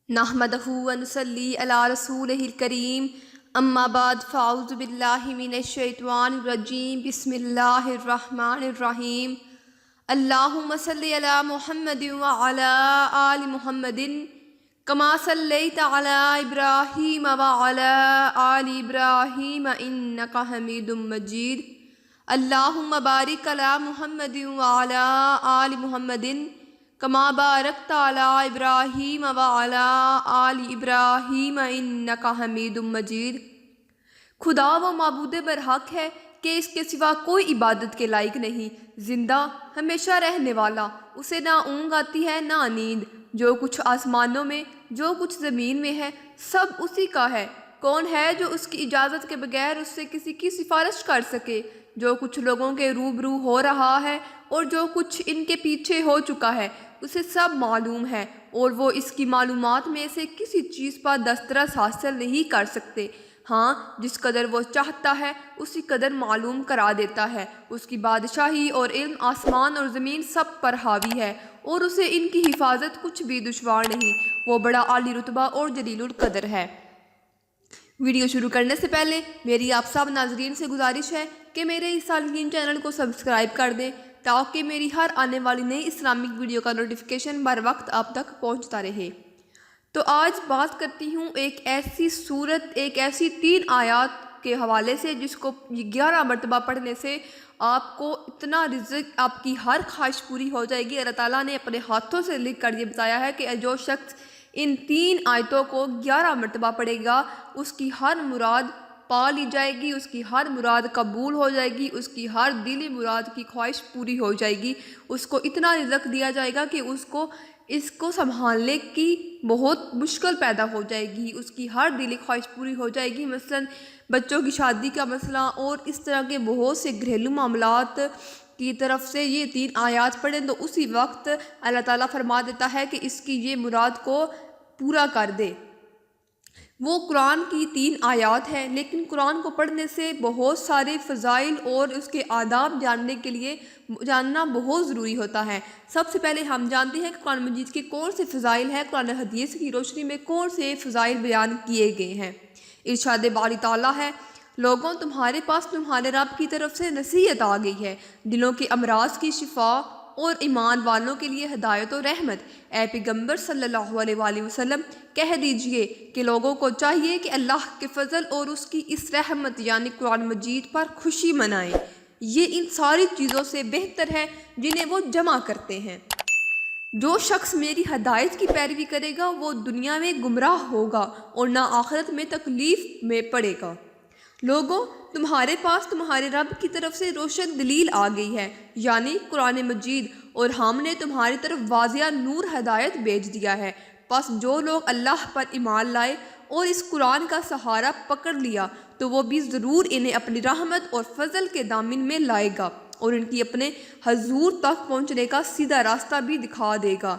نحمدہ ونصلی علی رسولہ الکریم اما بعد فاعوذ باللہ من الشیطان الرجیم بسم اللہ الرحمن الرحیم اللہم صلی علی محمد وعلی آل محمد کما صلیت علی ابراہیم وعلی آل ابراہیم انک حمید مجید اللہم بارک علی محمد وعلی آل محمد کما بارکت علی ابراہیم وعلی آل ابراہیم انک حمید مجید۔ خدا وہ معبود برحق ہے کہ اس کے سوا کوئی عبادت کے لائق نہیں، زندہ ہمیشہ رہنے والا، اسے نہ اونگ آتی ہے نہ نیند۔ جو کچھ آسمانوں میں جو کچھ زمین میں ہے سب اسی کا ہے۔ کون ہے جو اس کی اجازت کے بغیر اس سے کسی کی سفارش کر سکے؟ جو کچھ لوگوں کے روبرو ہو رہا ہے اور جو کچھ ان کے پیچھے ہو چکا ہے اسے سب معلوم ہے، اور وہ اس کی معلومات میں سے کسی چیز پر دسترس حاصل نہیں کر سکتے۔ ہاں، جس قدر وہ چاہتا ہے اسی قدر معلوم کرا دیتا ہے۔ اس کی بادشاہی اور علم آسمان اور زمین سب پر حاوی ہے، اور اسے ان کی حفاظت کچھ بھی دشوار نہیں۔ وہ بڑا عالی رتبہ اور جلیل القدر ہے۔ ویڈیو شروع کرنے سے پہلے میری آپ سب ناظرین سے گزارش ہے کہ میرے اس سالمین چینل کو سبسکرائب کر دیں تاکہ میری ہر آنے والی نئی اسلامک ویڈیو کا نوٹیفیکیشن بر وقت آپ تک پہنچتا رہے۔ تو آج بات کرتی ہوں ایک ایسی صورت، ایک ایسی 3 آیات کے حوالے سے جس کو 11 مرتبہ پڑھنے سے آپ کو اتنا رزق، آپ کی ہر خواہش پوری ہو جائے گی۔ اللہ تعالیٰ نے اپنے ہاتھوں سے لکھ کر یہ بتایا ہے کہ جو شخص ان 3 آیتوں کو 11 مرتبہ پڑھے گا اس کی ہر مراد پا لی جائے گی، اس کی ہر مراد قبول ہو جائے گی، اس کی ہر دلی مراد کی خواہش پوری ہو جائے گی۔ اس کو اتنا رزق دیا جائے گا کہ اس کو سنبھالنے کی بہت مشکل پیدا ہو جائے گی، اس کی ہر دلی خواہش پوری ہو جائے گی۔ مثلا بچوں کی شادی کا مسئلہ اور اس طرح کے بہت سے گھریلو معاملات کی طرف سے یہ 3 آیات پڑھیں تو اسی وقت اللہ تعالیٰ فرما دیتا ہے کہ اس کی یہ مراد کو پورا کر دے۔ وہ قرآن کی 3 آیات ہیں، لیکن قرآن کو پڑھنے سے بہت سارے فضائل اور اس کے آداب جاننا بہت ضروری ہوتا ہے۔ سب سے پہلے ہم جانتے ہیں کہ قرآن مجید کے کون سے فضائل ہیں، قرآن حدیث کی روشنی میں کون سے فضائل بیان کیے گئے ہیں۔ ارشاد باری تعالیٰ ہے، لوگوں تمہارے پاس تمہارے رب کی طرف سے نصیحت آ گئی ہے، دلوں کے امراض کی شفا اور ایمان والوں کے لیے ہدایت و رحمت۔ اے پیغمبر صلی اللہ علیہ وآلہ وسلم کہہ دیجئے کہ لوگوں کو چاہیے کہ اللہ کے فضل اور اس کی اس رحمت یعنی قرآن مجید پر خوشی منائیں۔ یہ ان ساری چیزوں سے بہتر ہے جنہیں وہ جمع کرتے ہیں۔ جو شخص میری ہدایت کی پیروی کرے گا وہ دنیا میں گمراہ ہوگا اور نہ آخرت میں تکلیف میں پڑے گا۔ لوگوں تمہارے پاس تمہارے رب کی طرف سے روشن دلیل آ گئی ہے یعنی قرآن مجید، اور ہم نے تمہاری طرف واضح نور ہدایت بھیج دیا ہے۔ پس جو لوگ اللہ پر ایمان لائے اور اس قرآن کا سہارا پکڑ لیا تو وہ بھی ضرور انہیں اپنی رحمت اور فضل کے دامن میں لائے گا اور ان کی اپنے حضور تک پہنچنے کا سیدھا راستہ بھی دکھا دے گا۔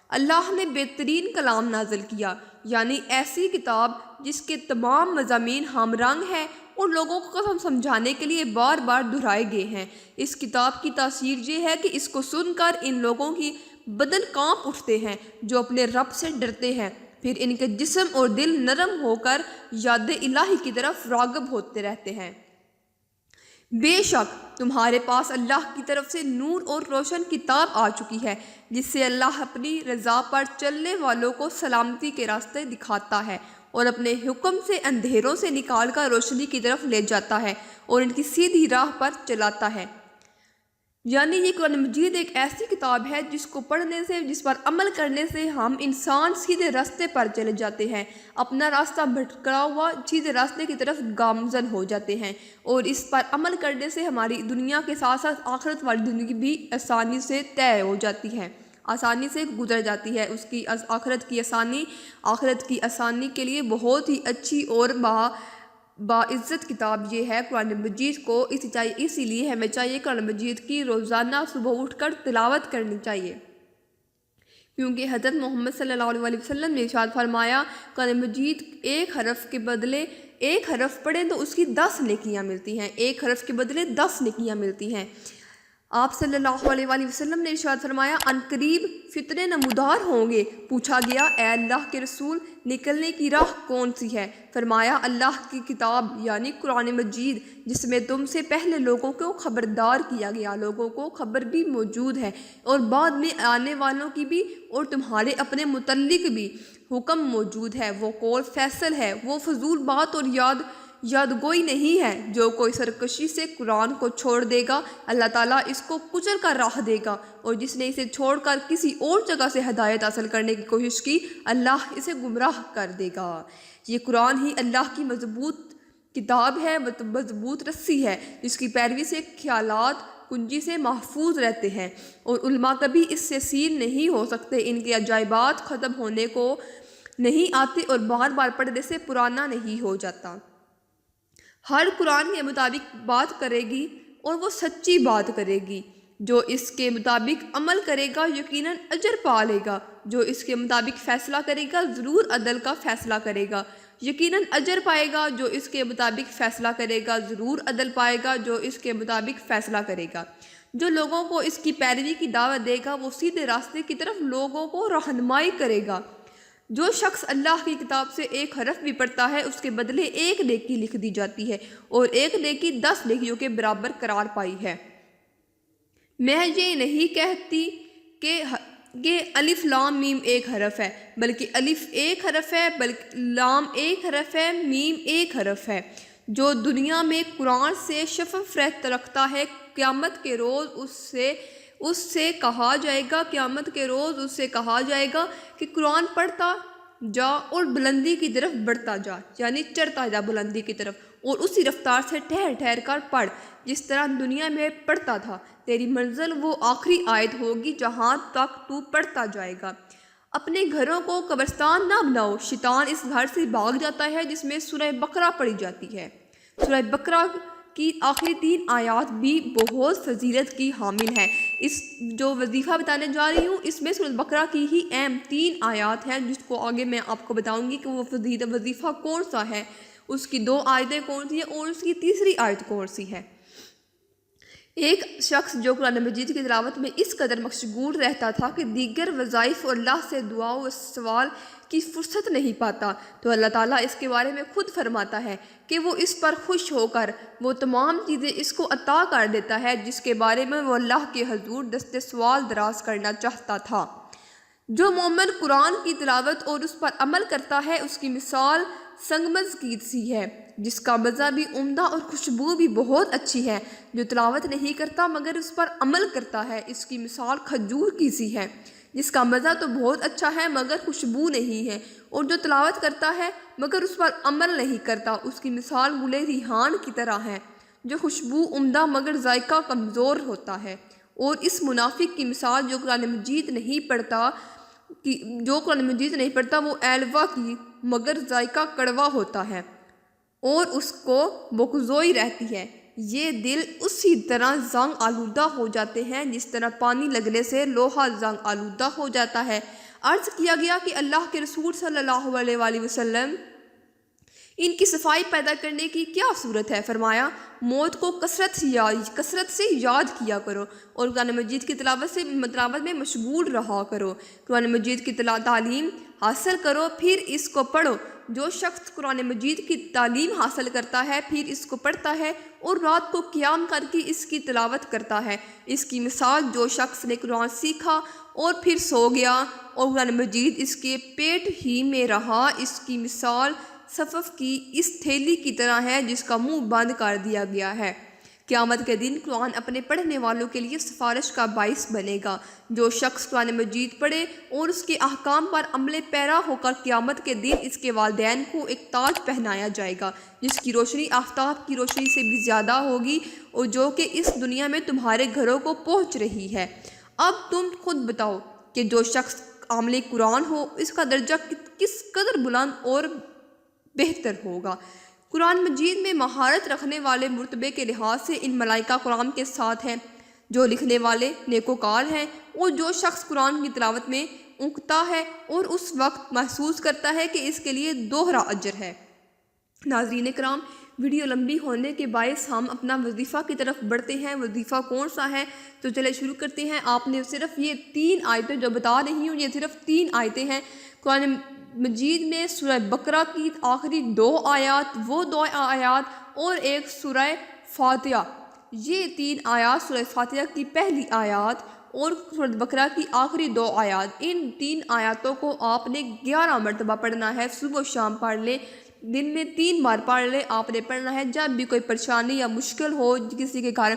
اللہ نے بہترین کلام نازل کیا یعنی ایسی کتاب جس کے تمام مضامین ہم رنگ ہیں اور لوگوں کو سمجھانے کے لیے بار بار دہرائے گئے ہیں۔ اس کتاب کی تاثیر یہ ہے کہ اس کو سن کر ان لوگوں کی بدن کانپ اٹھتے ہیں جو اپنے رب سے ڈرتے ہیں، پھر ان کے جسم اور دل نرم ہو کر یاد الہی کی طرف راغب ہوتے رہتے ہیں۔ بے شک تمہارے پاس اللہ کی طرف سے نور اور روشن کتاب آ چکی ہے جس سے اللہ اپنی رضا پر چلنے والوں کو سلامتی کے راستے دکھاتا ہے اور اپنے حکم سے اندھیروں سے نکال کر روشنی کی طرف لے جاتا ہے اور ان کی سیدھی راہ پر چلاتا ہے۔ یعنی یہ قرآن مجید ایک ایسی کتاب ہے جس کو پڑھنے سے، جس پر عمل کرنے سے ہم انسان سیدھے راستے پر چلے جاتے ہیں، اپنا راستہ بھٹکا ہوا سیدھے راستے کی طرف گامزن ہو جاتے ہیں، اور اس پر عمل کرنے سے ہماری دنیا کے ساتھ ساتھ آخرت والی زندگی بھی آسانی سے طے ہو جاتی ہے، آسانی سے گزر جاتی ہے۔ اس کی آخرت کی آسانی کے لیے بہت ہی اچھی اور باعزت کتاب یہ ہے قرآن مجید کو، اسی لیے ہمیں چاہیے قرآن مجید کی روزانہ صبح اٹھ کر تلاوت کرنی چاہیے، کیونکہ حضرت محمد صلی اللہ علیہ وسلم نے ارشاد فرمایا قرآن مجید ایک حرف کے بدلے ایک حرف پڑھیں تو اس کی 10 نیکیاں ملتی ہیں، ایک حرف کے بدلے 10 نیکیاں ملتی ہیں۔ آپ صلی اللہ علیہ وآلہ وسلم نے ارشاد فرمایا ان قریب فتنے نمودار ہوں گے۔ پوچھا گیا اے اللہ کے رسول نکلنے کی راہ کون سی ہے؟ فرمایا اللہ کی کتاب یعنی قرآن مجید، جس میں تم سے پہلے لوگوں کو خبردار کیا گیا، لوگوں کو خبر بھی موجود ہے اور بعد میں آنے والوں کی بھی، اور تمہارے اپنے متعلق بھی حکم موجود ہے۔ وہ قول فیصل ہے، وہ فضول بات اور یادگوئی نہیں ہے۔ جو کوئی سرکشی سے قرآن کو چھوڑ دے گا اللہ تعالیٰ اس کو کچل کر راہ دے گا، اور جس نے اسے چھوڑ کر کسی اور جگہ سے ہدایت حاصل کرنے کی کوشش کی اللہ اسے گمراہ کر دے گا۔ یہ قرآن ہی اللہ کی مضبوط کتاب ہے، مضبوط رسی ہے، جس کی پیروی سے خیالات کنجی سے محفوظ رہتے ہیں اور علماء کبھی اس سے سیر نہیں ہو سکتے۔ ان کے عجائبات ختم ہونے کو نہیں آتے اور بار بار پڑھنے سے پرانا نہیں ہو جاتا۔ ہر قرآن کے مطابق بات کرے گی اور وہ سچی بات کرے گی۔ جو اس کے مطابق عمل کرے گا یقیناً اجر پا لے گا، جو اس کے مطابق فیصلہ کرے گا ضرور عدل کا فیصلہ کرے گا، یقیناً اجر پائے گا۔ جو اس کے مطابق فیصلہ کرے گا ضرور عدل پائے گا، جو اس کے مطابق فیصلہ کرے گا۔ جو لوگوں کو اس کی پیروی کی دعوت دے گا وہ سیدھے راستے کی طرف لوگوں کو رہنمائی کرے گا۔ جو شخص اللہ کی کتاب سے ایک حرف بھی پڑھتا ہے اس کے بدلے ایک نیکی لکھ دی جاتی ہے اور ایک نیکی 10 نیکیوں کے برابر قرار پائی ہے۔ میں یہ نہیں کہتی کہ الف لام میم ایک حرف ہے، بلکہ الف ایک حرف ہے، بلکہ لام ایک حرف ہے، میم ایک حرف ہے۔ جو دنیا میں قرآن سے شفف رکھتا ہے قیامت کے روز اس سے کہا جائے گا کہ قرآن پڑھتا جا اور بلندی کی طرف بڑھتا جا، یعنی چڑھتا جا بلندی کی طرف، اور اسی رفتار سے ٹھہر ٹھہر کر پڑھ جس طرح دنیا میں پڑھتا تھا۔ تیری منزل وہ آخری آیت ہوگی جہاں تک تو پڑھتا جائے گا۔ اپنے گھروں کو قبرستان نہ بناؤ، شیطان اس گھر سے بھاگ جاتا ہے جس میں سورہ بقرہ پڑھی جاتی ہے۔ سورہ بقرہ کی آخری 3 آیات بھی بہت فضیلت کی حامل ہیں۔ اس جو وظیفہ بتانے جا رہی ہوں اس میں سورہ بقرہ کی ہی اہم 3 آیات ہیں، جس کو آگے میں آپ کو بتاؤں گی کہ وہ وظیفہ کون سا ہے، اس کی 2 آیتیں کون سی ہیں اور اس کی تیسری آیت کون سی ہے۔ ایک شخص جو قرآن مجید کی تلاوت میں اس قدر مشغول رہتا تھا کہ دیگر وظائف اور اللہ سے دعا و سوال کی فرصت نہیں پاتا، تو اللہ تعالیٰ اس کے بارے میں خود فرماتا ہے کہ وہ اس پر خوش ہو کر وہ تمام چیزیں اس کو عطا کر دیتا ہے جس کے بارے میں وہ اللہ کے حضور دست سوال دراز کرنا چاہتا تھا۔ جو مومن قرآن کی تلاوت اور اس پر عمل کرتا ہے اس کی مثال سنگمرمر کی سی ہے، جس کا مزہ بھی عمدہ اور خوشبو بھی بہت اچھی ہے۔ جو تلاوت نہیں کرتا مگر اس پر عمل کرتا ہے اس کی مثال کھجور کی سی ہے، جس کا مزہ تو بہت اچھا ہے مگر خوشبو نہیں ہے۔ اور جو تلاوت کرتا ہے مگر اس پر عمل نہیں کرتا اس کی مثال گل ریحان کی طرح ہے، جو خوشبو عمدہ مگر ذائقہ کمزور ہوتا ہے۔ اور اس منافق کی مثال جو قرآن مجید نہیں پڑھتا وہ ایلوا کی مگر ذائقہ کڑوا ہوتا ہے اور اس کو بغضوئی رہتی ہے۔ یہ دل اسی طرح زنگ آلودہ ہو جاتے ہیں جس طرح پانی لگنے سے لوہا زنگ آلودہ ہو جاتا ہے۔ عرض کیا گیا کہ اللہ کے رسول صلی اللہ علیہ وآلہ وسلم ان کی صفائی پیدا کرنے کی کیا صورت ہے؟ فرمایا موت کو کثرت سے یاد کیا کرو اور قرآن مجید کی تلاوت میں مشغول رہا کرو۔ قرآن مجید کی تعلیم حاصل کرو پھر اس کو پڑھو۔ جو شخص قرآن مجید کی تعلیم حاصل کرتا ہے پھر اس کو پڑھتا ہے اور رات کو قیام کر کے اس کی تلاوت کرتا ہے، اس کی مثال جو شخص نے قرآن سیکھا اور پھر سو گیا اور قرآن مجید اس کے پیٹ ہی میں رہا، اس کی مثال صفف کی اس تھیلی کی طرح ہے جس کا منہ بند کر دیا گیا ہے۔ قیامت کے دن قرآن اپنے پڑھنے والوں کے لیے سفارش کا باعث بنے گا۔ جو شخص قرآن مجید پڑھے اور اس کے احکام پر عمل پیرا ہو کر قیامت کے دن اس کے والدین کو ایک تاج پہنایا جائے گا جس کی روشنی آفتاب کی روشنی سے بھی زیادہ ہوگی اور جو کہ اس دنیا میں تمہارے گھروں کو پہنچ رہی ہے۔ اب تم خود بتاؤ کہ جو شخص عامل قرآن ہو اس کا درجہ کس قدر بلند اور بہتر ہوگا۔ قرآن مجید میں مہارت رکھنے والے مرتبے کے لحاظ سے ان ملائکہ کرام کے ساتھ ہیں جو لکھنے والے نیکوکار ہیں، اور جو شخص قرآن کی تلاوت میں اونگتا ہے اور اس وقت محسوس کرتا ہے کہ اس کے لیے دوہرا اجر ہے۔ ناظرین کرام، ویڈیو لمبی ہونے کے باعث ہم اپنا وظیفہ کی طرف بڑھتے ہیں۔ وظیفہ کون سا ہے؟ تو چلے شروع کرتے ہیں۔ آپ نے صرف یہ 3 آیتیں جو بتا رہی ہوں، یہ صرف 3 آیتیں ہیں قرآن مجید میں۔ سورہ بقرہ کی آخری 2 آیات، وہ 2 آیات اور ایک سورہ فاتحہ، یہ 3 آیات، سورہ فاتحہ کی پہلی آیات اور سورہ بقرہ کی آخری 2 آیات، ان 3 آیاتوں کو آپ نے 11 مرتبہ پڑھنا ہے۔ صبح و شام پڑھ لیں، دن میں 3 بار پڑھ لیں، آپ نے پڑھنا ہے۔ جب بھی کوئی پریشانی یا مشکل ہو، کسی کے گھر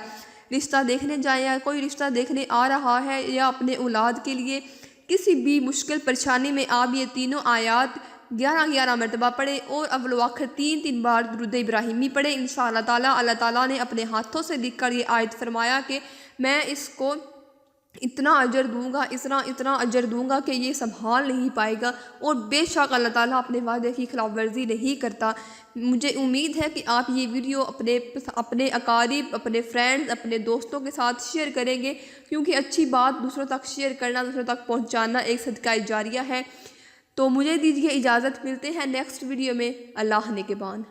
رشتہ دیکھنے جائیں یا کوئی رشتہ دیکھنے آ رہا ہے، یا اپنے اولاد کے لیے کسی بھی مشکل پریشانی میں، آپ یہ تینوں آیات 11 مرتبہ پڑھیں اور اول و آخر 3 بار درود ابراہیمی پڑھیں۔ انشاءاللہ تعالیٰ اللہ تعالیٰ نے اپنے ہاتھوں سے لکھ کر یہ آیت فرمایا کہ میں اس کو اتنا اجر دوں گا، اتنا اجر دوں گا کہ یہ سنبھال نہیں پائے گا، اور بے شک اللہ تعالیٰ اپنے وعدے کی خلاف ورزی نہیں کرتا۔ مجھے امید ہے کہ آپ یہ ویڈیو اپنے اقارب، اپنے فرینڈز، اپنے دوستوں کے ساتھ شیئر کریں گے، کیونکہ اچھی بات دوسروں تک شیئر کرنا، دوسروں تک پہنچانا ایک صدقہ جاریہ ہے۔ تو مجھے دیجیے اجازت، ملتے ہیں نیکسٹ ویڈیو میں۔ اللہ نگہبان۔